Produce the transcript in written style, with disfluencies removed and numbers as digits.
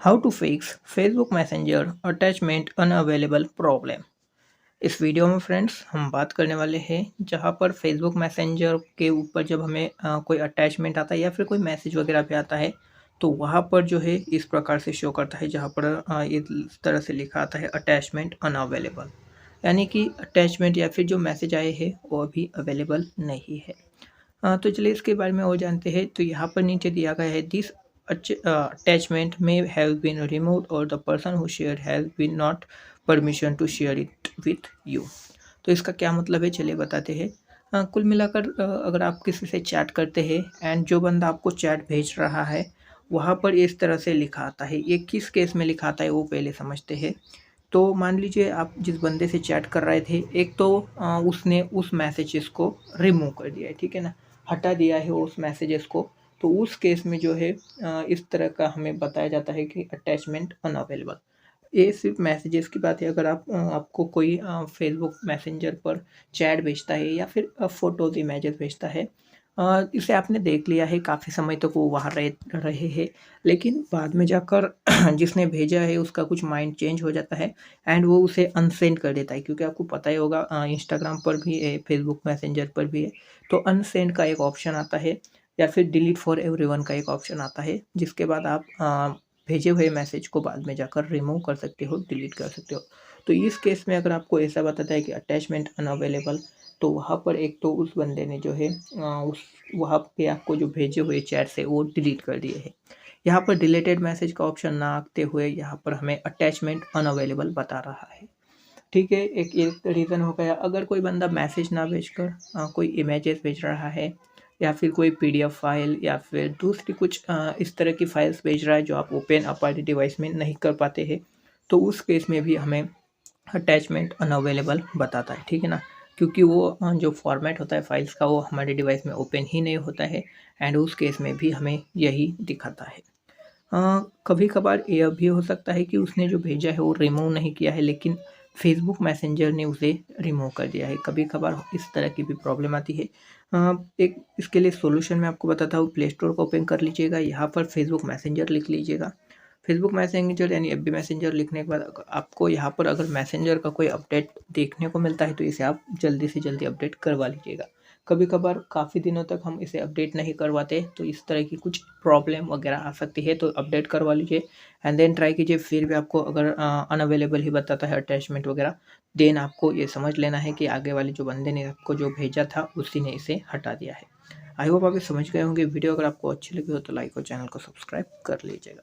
How to fix Facebook Messenger attachment unavailable problem. इस video में friends हम बात करने वाले हैं जहां पर फेसबुक मैसेंजर के ऊपर जब हमें कोई अटैचमेंट आता है या फिर कोई मैसेज वगैरह भी आता है तो वहां पर जो है इस प्रकार से शो करता है जहां पर इस तरह से लिखा आता है अटैचमेंट अनअवेलेबल, यानी कि अटैचमेंट या फिर जो मैसेज आए हैं वो अभी अवेलेबल नहीं है। तो चलिए इसके बारे में और जानते हैं। तो यहाँ पर नीचे दिया गया है this attachment may have been removed or the person who shared has been not permission to share it with you। तो इसका क्या मतलब है चलिए बताते हैं। कुल मिलाकर अगर आप किसी से चैट करते हैं एंड जो बंदा आपको चैट भेज रहा है वहाँ पर इस तरह से लिखा आता है, ये किस केस में लिखा आता है वो पहले समझते हैं। तो मान लीजिए आप जिस बंदे से चैट कर रहे थे, एक तो उसने उस मैसेजेस को रिमूव कर दिया है, ठीक है ना, हटा दिया है उस मैसेजेस को। तो उस केस में जो है इस तरह का हमें बताया जाता है कि अटैचमेंट अनअवेलेबल। ये सिर्फ मैसेजेस की बात है। अगर आपको कोई फेसबुक मैसेंजर पर चैट भेजता है या फिर फ़ोटोज़ इमेजेस भेजता है, इसे आपने देख लिया है, काफ़ी समय तक वो वहाँ रहे हैं, लेकिन बाद में जाकर जिसने भेजा है उसका कुछ माइंड चेंज हो जाता है एंड वो उसे अनसेंड कर देता है। क्योंकि आपको पता ही होगा इंस्टाग्राम पर भी है, फेसबुक मैसेंजर पर भी है, तो अनसेंड का एक ऑप्शन आता है या फिर डिलीट फॉर एवरीवन का एक ऑप्शन आता है, जिसके बाद आप भेजे हुए मैसेज को बाद में जाकर रिमूव कर सकते हो, डिलीट कर सकते हो। तो इस केस में अगर आपको ऐसा बताता है कि अटैचमेंट अनअवेलेबल, तो वहाँ पर एक तो उस बंदे ने जो है उस वहाँ पे आपको जो भेजे हुए चैट से वो डिलीट कर दिए हैं। यहाँ पर डिलीटेड मैसेज का ऑप्शन ना आते हुए यहाँ पर हमें अटैचमेंट अनअवेलेबल बता रहा है। ठीक है, एक रीज़न हो गया। अगर कोई बंदा मैसेज ना भेजकर कोई इमेजेस भेज रहा है या फिर कोई पीडीएफ फाइल या फिर दूसरी कुछ इस तरह की फाइल्स भेज रहा है जो आप ओपन अपने डिवाइस में नहीं कर पाते हैं, तो उस केस में भी हमें अटैचमेंट अनअवेलेबल बताता है, ठीक है ना। क्योंकि वो जो फॉर्मेट होता है फाइल्स का वो हमारे डिवाइस में ओपन ही नहीं होता है एंड उस केस में भी हमें यही दिखाता है। कभी कभार यह भी हो सकता है कि उसने जो भेजा है वो रिमूव नहीं किया है, लेकिन फेसबुक मैसेंजर ने उसे रिमूव कर दिया है। कभी कभार इस तरह की भी प्रॉब्लम आती है। एक इसके लिए सॉल्यूशन मैं आपको बताता हूँ। प्ले स्टोर को ओपन कर लीजिएगा, यहाँ पर फेसबुक मैसेंजर लिख लीजिएगा। फेसबुक मैसेंजर यानी एफबी मैसेंजर लिखने के बाद आपको यहाँ पर अगर मैसेंजर का कोई अपडेट देखने को मिलता है तो इसे आप जल्दी से जल्दी अपडेट करवा लीजिएगा। कभी कभार काफ़ी दिनों तक हम इसे अपडेट नहीं करवाते तो इस तरह की कुछ प्रॉब्लम वगैरह आ सकती है, तो अपडेट करवा लीजिए एंड देन ट्राई कीजिए। फिर भी आपको अगर अनअवेलेबल ही बताता है अटैचमेंट वगैरह, देन आपको ये समझ लेना है कि आगे वाले जो बंदे ने आपको जो भेजा था उसी ने इसे हटा दिया है। आई होप आप ये समझ गए होंगे। वीडियो अगर आपको अच्छी लगी हो तो लाइक और चैनल को सब्सक्राइब कर लीजिएगा।